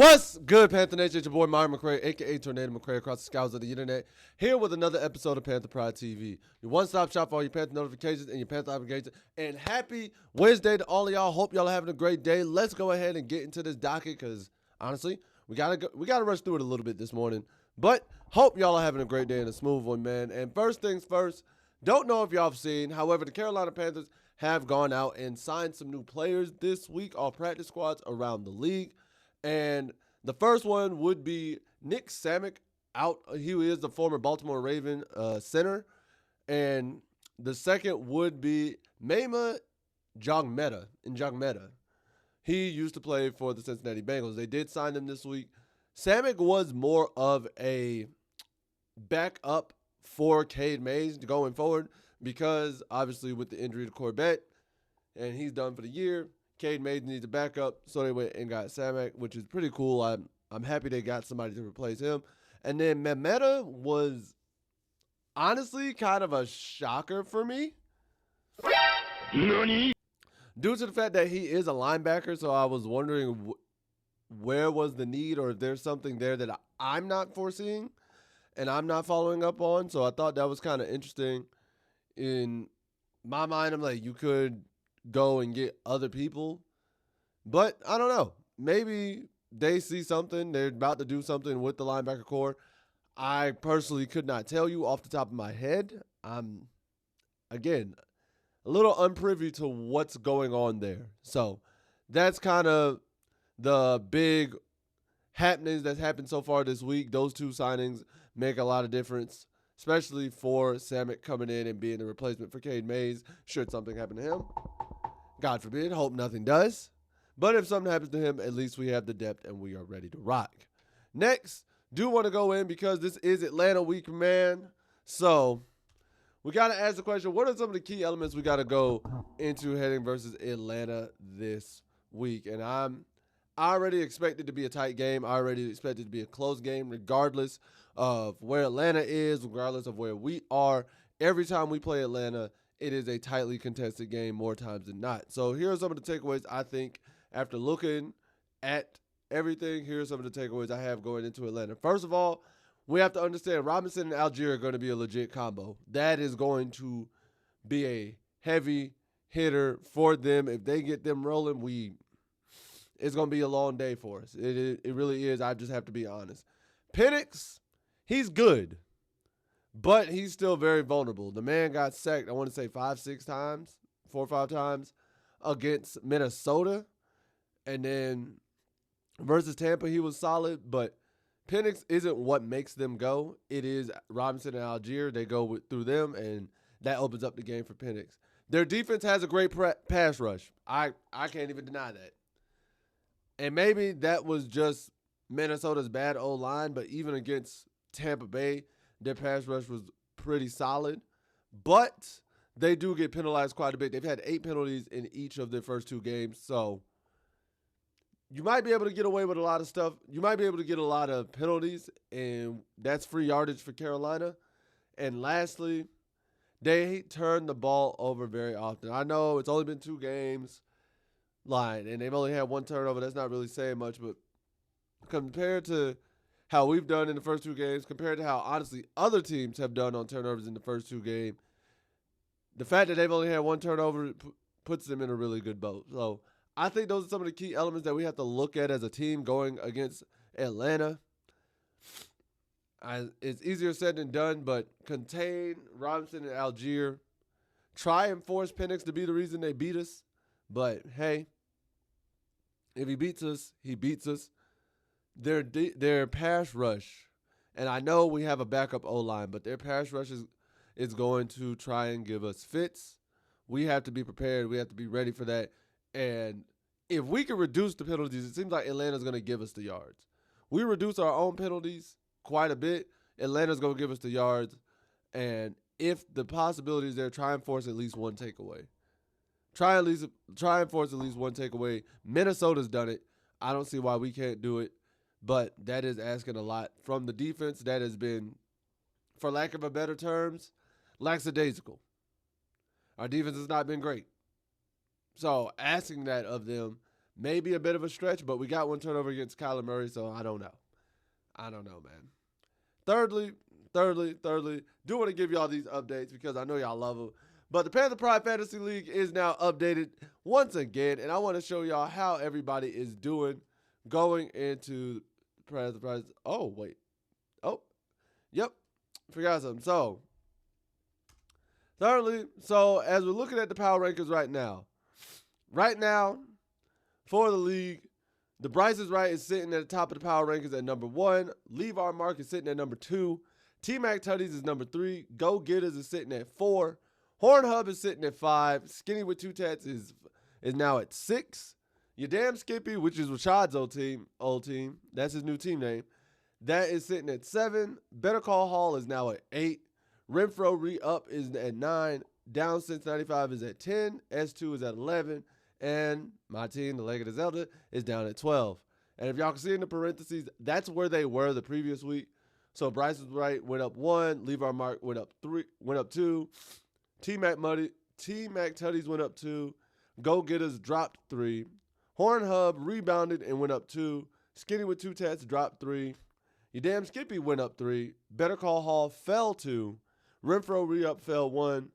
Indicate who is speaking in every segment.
Speaker 1: What's good, Panther Nation? It's your boy Myron McRae, a.k.a. Tornado McRae, across the skies of the internet, here with another episode of Panther Pride TV, your one-stop shop for all your Panther notifications and your Panther obligations. And happy Wednesday to all of y'all. Hope y'all are having a great day. Let's go ahead and get into this docket because, honestly, we gotta rush through it a little bit this morning. But hope y'all are having a great day and a smooth one, man. And first things first, don't know if y'all have seen, however, the Carolina Panthers have gone out and signed some new players this week, all practice squads around the league. And the first one would be Nick Samick out. He is the former Baltimore Raven center. And the second would be Mema Njongmeta. He used to play for the Cincinnati Bengals. They did sign him this week. Samick was more of a backup for Cade Mays going forward because, obviously, with the injury to Corbett, and he's done for the year, Cade Mays needs a backup, so they went and got Samick, which is pretty cool. I'm happy they got somebody to replace him. And then Mehmeta was honestly kind of a shocker for me. Nani? Due to the fact that he is a linebacker, so I was wondering where was the need or if there's something there that I'm not foreseeing and I'm not following up on. So I thought that was kind of interesting. In my mind, I'm like, you could go and get other people. But I don't know. Maybe they see something. They're about to do something with the linebacker core. I personally could not tell you off the top of my head. I'm, again, a little unprivy to what's going on there. So that's kind of the big happenings that's happened so far this week. Those two signings make a lot of difference, especially for Samick coming in and being the replacement for Cade Mays should something happen to him. God forbid, hope nothing does. But if something happens to him, at least we have the depth and we are ready to rock. Next, do want to go in because this is Atlanta week, man. So we got to ask the question, what are some of the key elements we got to go into heading versus Atlanta this week? And I already expect it to be a tight game. I already expect it to be a close game regardless of where Atlanta is, regardless of where we are. Every time we play Atlanta, it is a tightly contested game more times than not. So here are some of the takeaways I think after looking at everything. Here are some of the takeaways I have going into Atlanta. First of all, we have to understand Robinson and Algier are going to be a legit combo. That is going to be a heavy hitter for them. If they get them rolling, it's going to be a long day for us. It really is. I just have to be honest. Penix, he's good. But he's still very vulnerable. The man got sacked, I want to say 4 or 5 times against Minnesota. And then versus Tampa, he was solid. But Penix isn't what makes them go. It is Robinson and Algier. They go through them, and that opens up the game for Penix. Their defense has a great pass rush. I can't even deny that. And maybe that was just Minnesota's bad O-line, but even against Tampa Bay, their pass rush was pretty solid, but they do get penalized quite a bit. They've had 8 penalties in each of their first 2 games, so you might be able to get away with a lot of stuff. You might be able to get a lot of penalties, and that's free yardage for Carolina. And lastly, they turn the ball over very often. I know it's only been 2 games, and they've only had 1 turnover. That's not really saying much, but compared to how we've done in the first 2 games, compared to how, honestly, other teams have done on turnovers in the first 2 games, the fact that they've only had 1 turnover puts them in a really good boat. So I think those are some of the key elements that we have to look at as a team going against Atlanta. It's easier said than done, but contain Robinson and Algier. Try and force Penix to be the reason they beat us. But, hey, if he beats us, he beats us. Their pass rush, and I know we have a backup O-line, but their pass rush is going to try and give us fits. We have to be prepared. We have to be ready for that. And if we can reduce the penalties, it seems like Atlanta's going to give us the yards. We reduce our own penalties quite a bit. Atlanta's going to give us the yards. And if the possibility is there, try and force at least 1 takeaway. Try and force at least 1 takeaway. Minnesota's done it. I don't see why we can't do it. But that is asking a lot from the defense. That has been, for lack of a better terms, lackadaisical. Our defense has not been great. So asking that of them maybe a bit of a stretch, but we got one turnover against Kyler Murray, so I don't know. Man. Thirdly, do want to give y'all these updates because I know y'all love them. But the Panthers Pride Fantasy League is now updated once again, and I want to show y'all how everybody is doing going into Panthers Pride. Oh, wait. Oh, yep. Forgot something. So, thirdly, as we're looking at the power rankings right now, for the league, the Bryce is Right is sitting at the top of the power rankings at number 1. Leave Our Mark is sitting at number 2. T-Mac Tutties is number 3. Go Getters is sitting at 4. Horn Hub is sitting at 5. Skinny with 2 tats is now at 6. Your Damn Skippy, which is Rashad's old team, that's his new team name, that is sitting at 7. Better Call Hall is now at 8. Renfro Re-Up is at 9. Down Since 95 is at 10. S2 is at 11. And my team, the Leg of the Zelda, is down at 12. And if y'all can see in the parentheses, that's where they were the previous week. So Bryce is Right went up 1. Leave Our Mark went up 2. T-Mac Tutties went up 2. Go Getters dropped 3. Horn Hub rebounded and went up 2. Skinny with 2 tats dropped 3. Your Damn Skippy went up 3. Better Call Hall fell 2. Renfro Re-Up fell 1.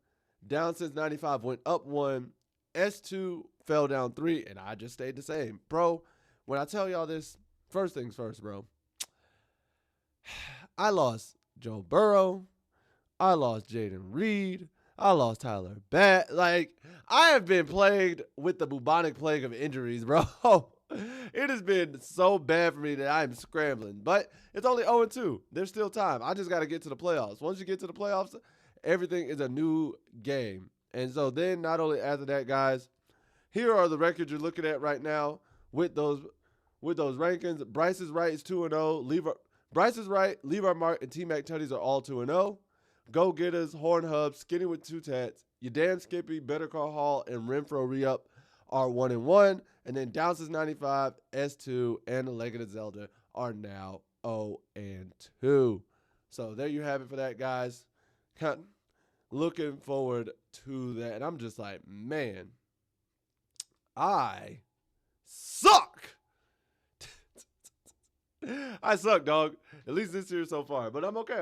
Speaker 1: Down Since 95 went up 1. S2 fell down 3, and I just stayed the same. Bro, when I tell y'all this, first things first, bro. I lost Joe Burrow. I lost Jaden Reed. I lost Tyler Bass. Like, I have been plagued with the bubonic plague of injuries, bro. It has been so bad for me that I am scrambling. But it's only 0-2. There's still time. I just got to get to the playoffs. Once you get to the playoffs, everything is a new game. And so then not only after that, guys, here are the records you're looking at right now with those rankings. Bryce is Right is 2-0. Bryce is Right, Leave Our Mark, and T-Mac Tutties are all 2-0. Go Getters, Horn Hub, Skinny with 2 tats, Your Damn Skippy, Better Call Hall, and Renfro Re-Up are 1-1. And then Down Since 95, S2, and the Leg of the Zelda are now 0-2. So there you have it for that, guys. Looking forward to that. And I'm just like, man, I suck. I suck, dog. At least this year so far. But I'm okay.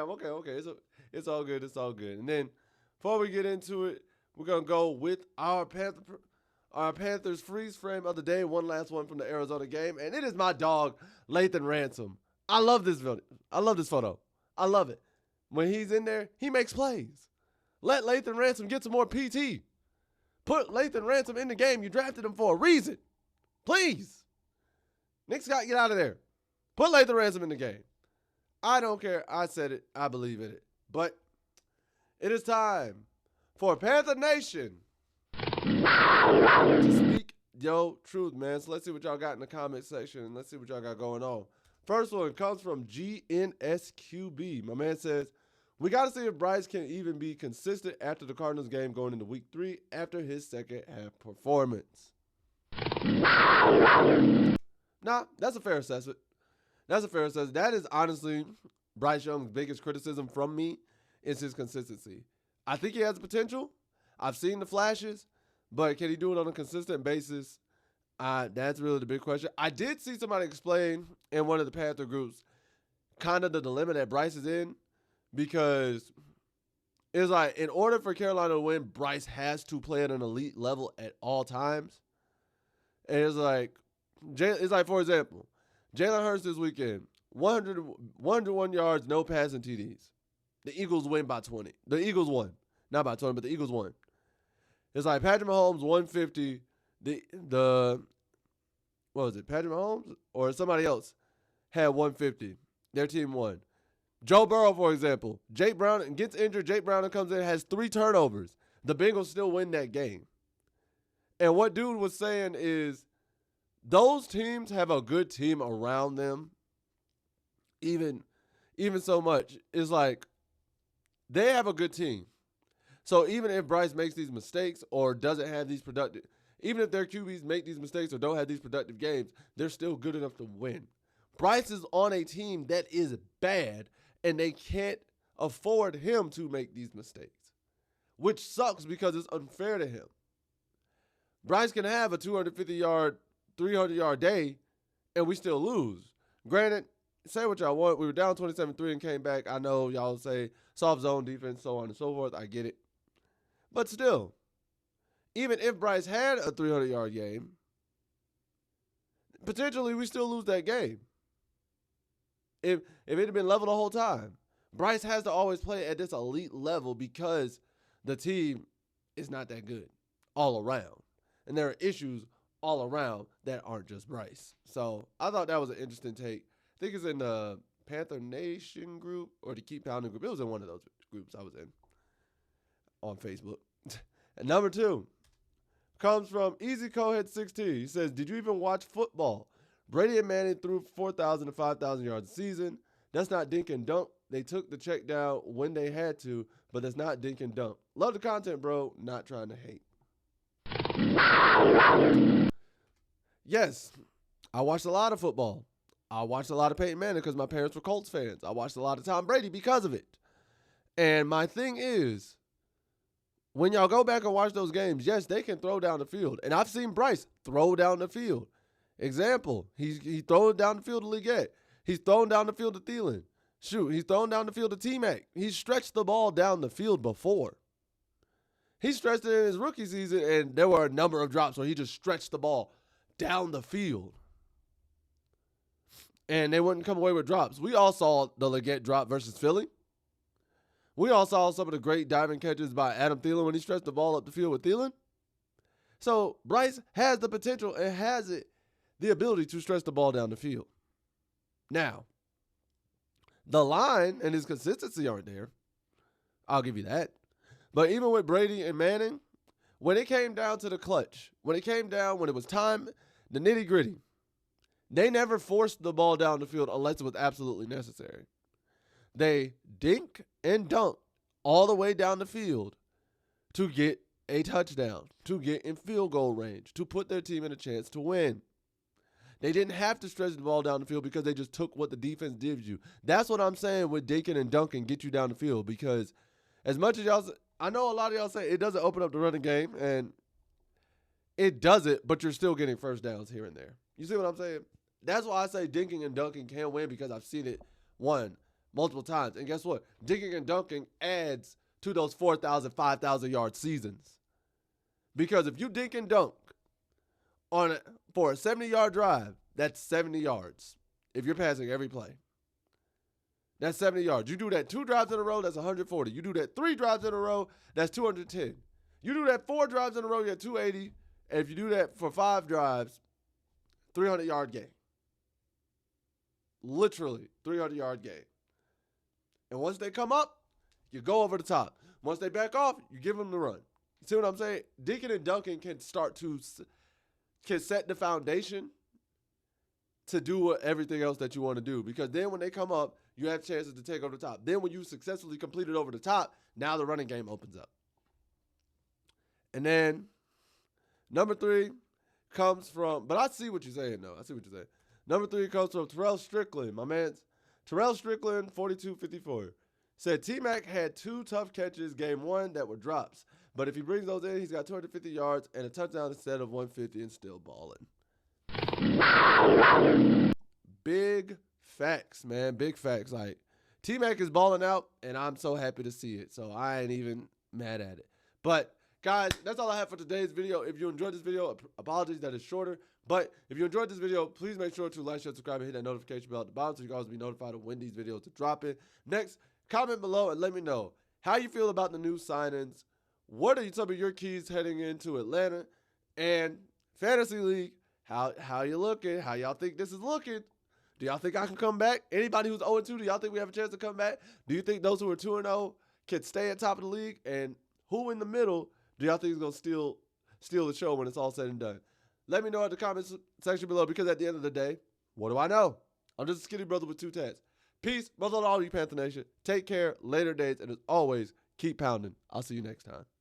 Speaker 1: It's all good. It's all good. And then before we get into it, we're going to go with our Panthers freeze frame of the day. One last one from the Arizona game. And it is my dog, Lathan Ransom. I love this video. I love this photo. I love it. When he's in there, he makes plays. Let Lathan Ransom get some more PT. Put Lathan Ransom in the game. You drafted him for a reason. Please. Nick Scott, get out of there. Put Lathan Ransom in the game. I don't care. I said it. I believe in it. But it is time for Panther Nation to speak your truth, man. So let's see what y'all got in the comment section. And let's see what y'all got going on. First one comes from GNSQB. My man says, we got to see if Bryce can even be consistent after the Cardinals game going into week 3 after his second half performance. Nah, that's a fair assessment. That is honestly Bryce Young's biggest criticism from me is his consistency. I think he has potential. I've seen the flashes, but can he do it on a consistent basis? That's really the big question. I did see somebody explain in one of the Panther groups kind of the dilemma that Bryce is in, because it's like in order for Carolina to win, Bryce has to play at an elite level at all times. And it's like, for example, Jalen Hurts this weekend, 101 yards, no passing TDs. The Eagles win by 20. The Eagles won. Not by 20, but the Eagles won. It's like Patrick Mahomes, 150. What was it, Patrick Mahomes? Or somebody else had 150. Their team won. Joe Burrow, for example. Jake Brown gets injured. Jake Brown comes in, has 3 turnovers. The Bengals still win that game. And what dude was saying is those teams have a good team around them. Even so much. It's like they have a good team. So even if Bryce makes these mistakes or doesn't have these productive, even if their QBs make these mistakes or don't have these productive games, they're still good enough to win. Bryce is on a team that is bad, and they can't afford him to make these mistakes, which sucks because it's unfair to him. Bryce can have a 250-yard 300-yard day and we still lose. Granted, say what y'all want. We were down 27-3 and came back. I know y'all say soft zone defense, so on and so forth. I get it. But still, even if Bryce had a 300-yard game, potentially we still lose that game. If it had been level the whole time. Bryce has to always play at this elite level because the team is not that good all around. And there are issues all around that aren't just Bryce. So I thought that was an interesting take. I think it's in the Panther Nation group or the Keep Pounding group. It was in one of those groups I was in on Facebook. And number 2 comes from Easy Cohead 16. He says, did you even watch football? Brady and Manning threw 4,000 to 5,000 yards a season. That's not dink and dunk. They took the check down when they had to, but that's not dink and dunk. Love the content, bro. Not trying to hate. Yes, I watched a lot of football. I watched a lot of Peyton Manning because my parents were Colts fans. I watched a lot of Tom Brady because of it. And my thing is, when y'all go back and watch those games, yes, they can throw down the field. And I've seen Bryce throw down the field. Example, he thrown down the field to Leggett. He's thrown down the field to Thielen. Shoot, he's thrown down the field to T-Mac. He's stretched the ball down the field before. He stretched it in his rookie season, and there were a number of drops where he just stretched the ball down the field. And they wouldn't come away with drops. We all saw the Leggett drop versus Philly. We all saw some of the great diving catches by Adam Thielen when he stretched the ball up the field with Thielen. So Bryce has the potential and has the ability to stretch the ball down the field. Now, the line and his consistency aren't there. I'll give you that. But even with Brady and Manning, when it came down to the clutch, when it came down, when it was time, the nitty-gritty, they never forced the ball down the field unless it was absolutely necessary. They dink and dunk all the way down the field to get a touchdown, to get in field goal range, to put their team in a chance to win. They didn't have to stretch the ball down the field because they just took what the defense gives you. That's what I'm saying with dinking and dunking get you down the field, because as much as y'all, I know a lot of y'all say it doesn't open up the running game, and it does it, but you're still getting first downs here and there. You see what I'm saying? That's why I say dinking and dunking can win, because I've seen it multiple times. And guess what? Dinking and dunking adds to those 4,000, 5,000 yard seasons. Because if you dink and dunk for a 70-yard drive, that's 70 yards. If you're passing every play, that's 70 yards. You do that 2 drives in a row, that's 140. You do that 3 drives in a row, that's 210. You do that 4 drives in a row, you get 280. And if you do that for 5 drives, 300-yard game. Literally, 300-yard game. And once they come up, you go over the top. Once they back off, you give them the run. See what I'm saying? Dinking and dunking can set the foundation to do everything else that you want to do. Because then when they come up, you have chances to take over the top. Then when you successfully complete it over the top, now the running game opens up. And then number 3 comes from, but I see what you're saying, though. I see what you're saying. Number 3 comes from Terrell Strickland. My man's Terrell Strickland, 4254. Said T-Mac had 2 tough catches game 1 that were drops. But if he brings those in, he's got 250 yards and a touchdown instead of 150 and still balling. Big facts, man. Big facts. Like, T-Mac is balling out, and I'm so happy to see it. So I ain't even mad at it. But, guys, that's all I have for today's video. If you enjoyed this video, apologies that it's shorter. But if you enjoyed this video, please make sure to like, share, subscribe, and hit that notification bell at the bottom so you can always be notified of when these videos are dropping. Next, comment below and let me know how you feel about the new signings. What are some of your keys heading into Atlanta? And Fantasy League, how you looking? How y'all think this is looking? Do y'all think I can come back? Anybody who's 0-2, do y'all think we have a chance to come back? Do you think those who are 2-0 can stay at top of the league? And who in the middle do y'all think is going to steal the show when it's all said and done? Let me know in the comments section below, because at the end of the day, what do I know? I'm just a skinny brother with 2 tats. Peace. Much love to all you Panther Nation. Take care. Later days. And as always, keep pounding. I'll see you next time.